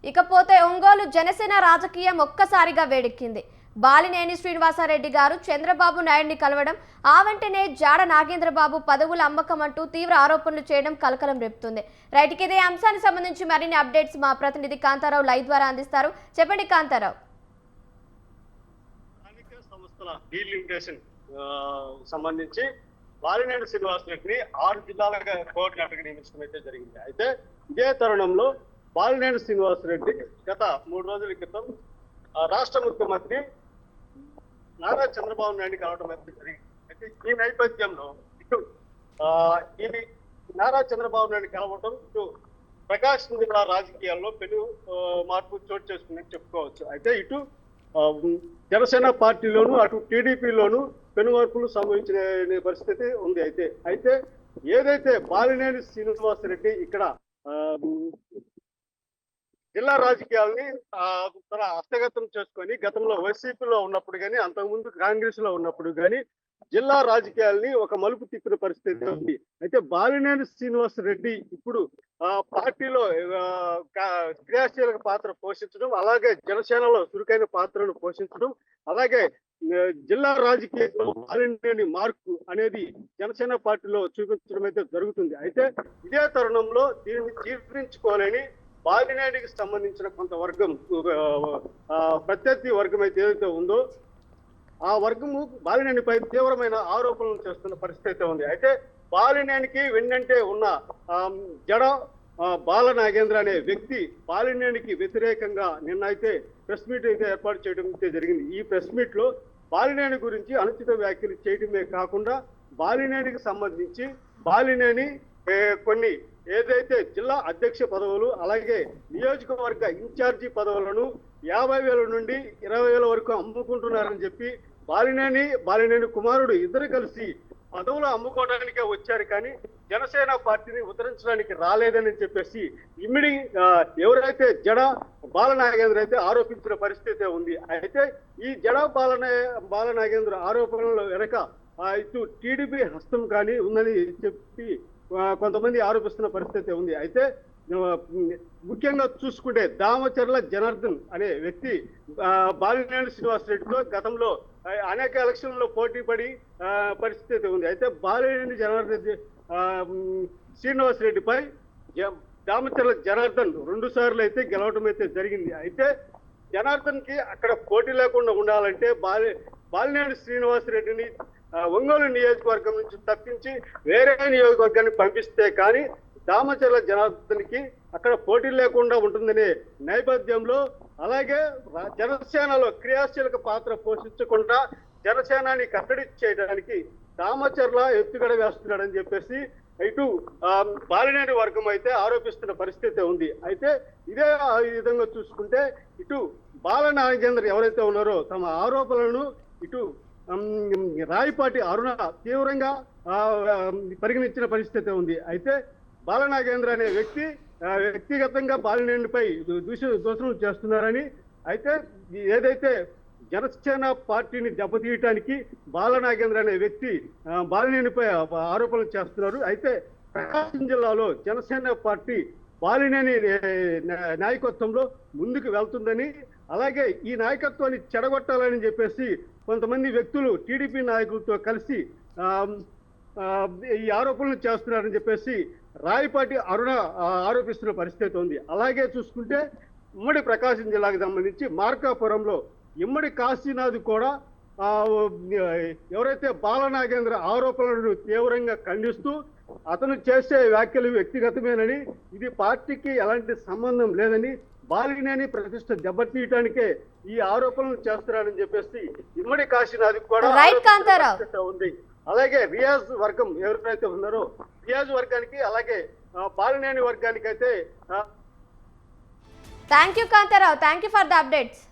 ఇకపోతే ఒంగోలు జనసేన రాజకీయం ఒక్కసారిగా వేడెక్కింది. బాలినేని శ్రీనివాసరెడ్డి గారు చంద్రబాబు నాయుడిని కలవడం, ఆ వెంటనే జాడ నాగేంద్రబాబు పదవుల అమ్మకం అంటూ తీవ్ర ఆరోపణలు చేయడం కలకలం రేపుతుంది. రైట్, ఇదే అంశానికి సంబంధించి మరిన్ని అప్డేట్స్ మా ప్రతినిధి కాంతారావు లైవ్ ద్వారా అందిస్తారు. చెప్పండి కాంతారావు. సంబంధించి బాలినేని శ్రీనివాసరెడ్డిని 6 జిల్లాలుగా కోఆర్డినేటర్గా నియమించడం అయితే జరిగింది. అయితే ఇదే తరుణంలో బాలినేని శ్రీనివాసరెడ్డి గత 3 రోజుల క్రితం రాష్ట్ర ముఖ్యమంత్రి నారా చంద్రబాబు నాయుడు కలవడం అయితే జరిగింది. అయితే ఈ నేపథ్యంలో ఇటు ఇది నారా చంద్రబాబు నాయుడు కలవడం ఇటు ప్రకాశం జిల్లా రాజకీయాల్లో పెను మార్పు చోటు చేసుకుందని చెప్పుకోవచ్చు. అయితే ఇటు జనసేన పార్టీలోను అటు టీడీపీలోను పెను మార్పులు సంభవించిన పరిస్థితి ఉంది. అయితే ఏదైతే బాలినేని శ్రీనివాసరెడ్డి ఇక్కడ జిల్లా రాజకీయాలని తన హస్తగతం చేసుకొని గతంలో వైసీపీలో ఉన్నప్పుడు కానీ అంతకుముందు కాంగ్రెస్ లో ఉన్నప్పుడు కానీ జిల్లా రాజకీయాల్ని ఒక మలుపు తిప్పిన పరిస్థితి ఉంది. అయితే బాలినేని శ్రీనివాసరెడ్డి ఇప్పుడు పార్టీలో క్రియాశీలక పాత్ర పోషించడం, అలాగే జనసేనలో చురుకైన పాత్రను పోషించడం, అలాగే జిల్లా రాజకీయంలో బాలినేని మార్కు అనేది జనసేన పార్టీలో చూపించడం అయితే జరుగుతుంది. అయితే ఇదే తరుణంలో దీన్ని జీర్ణించుకోలేని బాలినేనికి సంబంధించిన కొంత వర్గం, ప్రత్యర్థి వర్గం అయితే ఏదైతే ఉందో ఆ వర్గము బాలినేనిపై తీవ్రమైన ఆరోపణలు చేస్తున్న పరిస్థితి అయితే ఉంది. అయితే బాలినేనికి వెన్నంటే ఉన్న జడ బాల నాగేంద్ర అనే వ్యక్తి బాలినేనికి వ్యతిరేకంగా నిన్న అయితే ప్రెస్ మీట్ అయితే ఏర్పాటు చేయడం అయితే జరిగింది. ఈ ప్రెస్ మీట్ లో బాలినేని గురించి అనుచిత వ్యాఖ్యలు చేయడమే కాకుండా బాలినేనికి సంబంధించి బాలినేని కొన్ని ఏదైతే జిల్లా అధ్యక్ష పదవులు అలాగే నియోజకవర్గ ఇన్ఛార్జి పదవులను 50,000 నుండి 20,000 వరకు అమ్ముకుంటున్నారని చెప్పి బాలినేని కుమారుడు ఇద్దరు కలిసి పదవులు అమ్ముకోవడానికే వచ్చారు, కానీ జనసేన పార్టీని ఉద్ధరించడానికి రాలేదని చెప్పేసి ఎవరైతే జడ బాల నాగేంద్ర అయితే ఆరోపించిన పరిస్థితి ఉంది. అయితే ఈ జడ బాల నాగేంద్ర ఆరోపణల వెనక ఇటు టీడీపీ హస్తం కానీ ఉందని చెప్పి కొంతమంది ఆరోపిస్తున్న పరిస్థితి ఉంది. అయితే ముఖ్యంగా చూసుకుంటే దామచర్ల జనార్దన్ అనే వ్యక్తి బాలినేని శ్రీనివాసరెడ్డితో గతంలో అనేక ఎలక్షన్లలో పోటీ పడి పరిస్థితి ఉంది. అయితే బాలినేని శ్రీనివాసరెడ్డిపై దామచర్ల జనార్దన్ 2 సార్లు అయితే గెలవడం అయితే జరిగింది. అయితే జనార్దన్ కి అక్కడ పోటీ లేకుండా ఉండాలంటే బాలినేని శ్రీనివాసరెడ్డిని ఒంగోలు నియోజకవర్గం నుంచి తప్పించి వేరే నియోజకవర్గాన్ని పంపిస్తే కానీ దామచర్ల జనార్దన్ కి అక్కడ పోటీ లేకుండా ఉంటుందనే నేపథ్యంలో, అలాగే జనసేనలో క్రియాశీలక పాత్ర పోషించకుండా జనసేనాని కట్టడి చేయడానికి దామచర్ల ఎత్తుగడ వేస్తున్నాడని చెప్పేసి ఇటు బాలినేని వర్గం అయితే ఆరోపిస్తున్న పరిస్థితి ఉంది. అయితే ఇదే విధంగా చూసుకుంటే ఇటు బాల నాగేంద్ర ఎవరైతే ఉన్నారో తమ ఆరోపణలను ఇటు రాయపాటి అరుణ తీవ్రంగా పరిగణించిన పరిస్థితి ఉంది. అయితే బాల నాగేంద్ర అనే వ్యక్తి వ్యక్తిగతంగా బాలినేనిపై దూషణలు చేస్తున్నారని, అయితే ఏదైతే జనసేన పార్టీని దెబ్బతీయటానికి బాల నాగేంద్ర అనే వ్యక్తి బాలినేనిపై ఆరోపణలు చేస్తున్నారు. అయితే ప్రకాశం జిల్లాలో జనసేన పార్టీ బాలినేని నాయకత్వంలో ముందుకు వెళ్తుందని, అలాగే ఈ నాయకత్వాన్ని చెడగొట్టాలని చెప్పేసి కొంతమంది వ్యక్తులు టీడీపీ నాయకులతో కలిసి ఈ ఆరోపణలు చేస్తున్నారని చెప్పేసి రాయపాటి అరుణ ఆరోపిస్తున్న పరిస్థితి ఉంది. అలాగే చూసుకుంటే ఉమ్మడి ప్రకాశం జిల్లాకు సంబంధించి మార్కాపురంలో ఇమ్మడి కాశీనాథ్ కూడా ఎవరైతే బాల నాగేంద్ర ఆరోపణలను తీవ్రంగా ఖండిస్తూ అతను చేసే వ్యాఖ్యలు వ్యక్తిగతమేనని, ఇది పార్టీకి ఎలాంటి సంబంధం లేదని, బాలినేని ప్రతిష్ట దెబ్బతీయటానికే ఈ ఆరోపణలు చేస్తున్నారని చెప్పేసి ఇమ్మడి కాశీనాథ్ కూడా ఉంది. అలాగే రియాజ్ వర్గం ఎవరైతే ఉన్నారో రియాజ్ వర్గానికి అలాగే బాలినేని వర్గానికి అయితే thank you Kantharao, thank you for the updates.